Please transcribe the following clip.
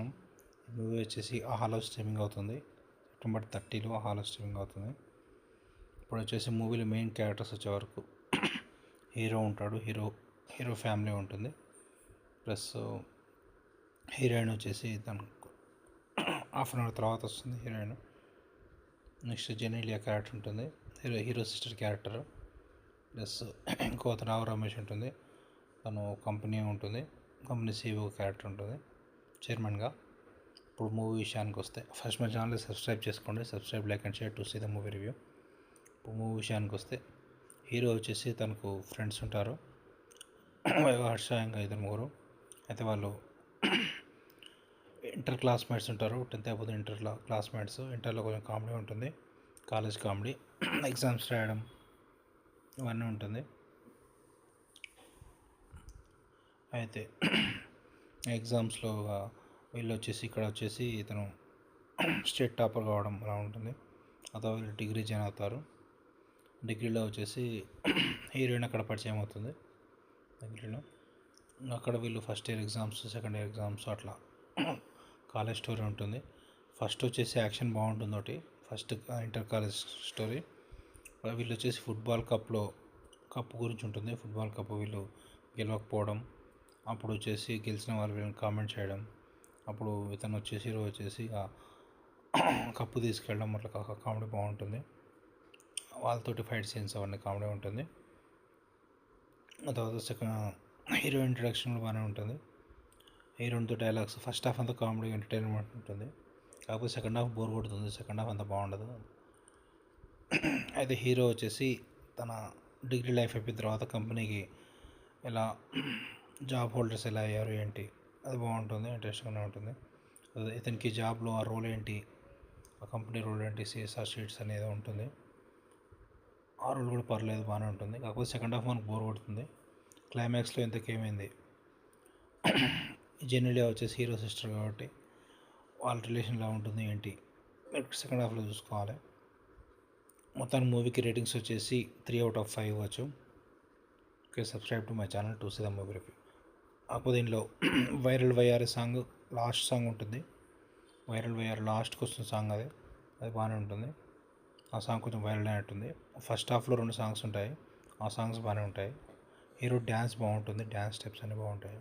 చేస్తున్నాం. ఈ మూవీ వచ్చేసి ఆహాలో స్ట్రీమింగ్ అవుతుంది. సెప్టెంబర్ 30లో ఆహాలో స్ట్రీమింగ్ అవుతుంది. ఇప్పుడు వచ్చేసి మూవీలో మెయిన్ క్యారెక్టర్స్ వచ్చే వరకు హీరో ఉంటాడు, హీరో ఫ్యామిలీ ఉంటుంది, ప్లస్ హీరోయిన్ వచ్చేసి తను హాఫ్ అన్ అవర్ తర్వాత వస్తుంది హీరోయిన్. నెక్స్ట్ జెనీలియా క్యారెక్టర్ ఉంటుంది, హీరో సిస్టర్ క్యారెక్టర్. ప్లస్ ఇంకో రావు రమేష్ ఉంటుంది, తను కంపెనీ ఉంటుంది, కంపెనీ CEO క్యారెక్టర్ ఉంటుంది చైర్మన్గా. ఇప్పుడు మూవీ విషయానికి వస్తే ఫస్ట్ మా ఛానల్ని సబ్స్క్రైబ్ చేసుకోండి. Subscribe, like and share to see the movie review. ఇప్పుడు మూవీ విషయానికి వస్తే హీరో వచ్చేసి తనకు ఫ్రెండ్స్ ఉంటారు, హర్ష ఇంకా ఇద్దరు ముగ్గురు. అయితే వాళ్ళు ఇంటర్ క్లాస్మేట్స్ ఉంటారు, 10th అయిపోతే క్లాస్మేట్స్. ఇంటర్లో కొంచెం కామెడీ ఉంటుంది, కాలేజ్ కామెడీ, ఎగ్జామ్స్ రాయడం ఇవన్నీ ఉంటుంది. అయితే ఎగ్జామ్స్లో వీళ్ళు వచ్చేసి ఇక్కడ వచ్చేసి ఇతను స్టేట్ టాపర్ కావడం అలా ఉంటుంది. అదో వీళ్ళు డిగ్రీ జాయిన్ అవుతారు. డిగ్రీలో వచ్చేసి హీరోయిన్ అక్కడ పరిచయం అవుతుంది. డిగ్రీలో అక్కడ వీళ్ళు first year exams, second year exams అట్లా కాలేజ్ స్టోరీ ఉంటుంది. ఫస్ట్ వచ్చేసి యాక్షన్ బాగుంటుంది ఒకటి, ఫస్ట్ ఇంటర్ కాలేజ్ స్టోరీ. వీళ్ళు వచ్చేసి ఫుట్బాల్ కప్పు గురించి ఉంటుంది. ఫుట్బాల్ కప్పు వీళ్ళు గెలవకపోవడం, అప్పుడు వచ్చేసి గెలిచిన వాళ్ళు వీళ్ళని కామెంట్ చేయడం, అప్పుడు ఇతను వచ్చేసి హీరో వచ్చేసి కప్పు తీసుకెళ్ళడం, అట్లా కామెడీ బాగుంటుంది. వాళ్ళతోటి ఫైట్ సీన్స్ అవన్నీ కామెడీ ఉంటుంది. ఆ తర్వాత హీరో ఇంట్రడక్షన్ బాగానే ఉంటుంది. హీరోయిన్తో డైలాగ్స్, ఫస్ట్ హాఫ్ అంతా కామెడీ ఎంటర్టైన్మెంట్ ఉంటుంది, కాకపోతే సెకండ్ హాఫ్ బోర్ కొడుతుంది, సెకండ్ హాఫ్ అంతా బాగుండదు. అయితే హీరో వచ్చేసి తన డిగ్రీ లైఫ్ అయిపోయిన తర్వాత కంపెనీకి ఎలా జాబ్ హోల్డర్స్ ఎలా అయ్యారు ఏంటి, అది బాగుంటుంది, ఇంట్రెస్టింగ్గానే ఉంటుంది. ఇతనికి జాబ్లో ఆ రోల్ ఏంటి, ఆ కంపెనీ రోల్ ఏంటి, CSR షీట్స్ అనేది ఉంటుంది. ఆ రోల్ కూడా పర్లేదు, బాగానే ఉంటుంది. కాకపోతే సెకండ్ హాఫ్ మనకు బోర్ కొడుతుంది. క్లైమాక్స్లో ఇంతకేమైంది, జెనీలియా వచ్చేసి హీరో సిస్టర్ కాబట్టి వాళ్ళ రిలేషన్ ఎలా ఉంటుంది ఏంటి, సెకండ్ హాఫ్లో చూసుకోవాలి. మొత్తానికి మూవీకి రేటింగ్స్ వచ్చేసి 3/5 ఇవ్వచ్చు. Okay, subscribe to my channel to see the movie review. కాకపోతే దీనిలో viral YR song, last song ఉంటుంది. వైరల్ వైఆర్ లాస్ట్కి వస్తున్న సాంగ్ అది బాగానే ఉంటుంది. ఆ సాంగ్ కొంచెం వైరల్ అయినట్టుంది. ఫస్ట్ హాఫ్లో 2 సాంగ్స్ ఉంటాయి, ఆ సాంగ్స్ బాగానే ఉంటాయి. హీరో డ్యాన్స్ బాగుంటుంది, డ్యాన్స్ స్టెప్స్ అన్నీ బాగుంటాయి.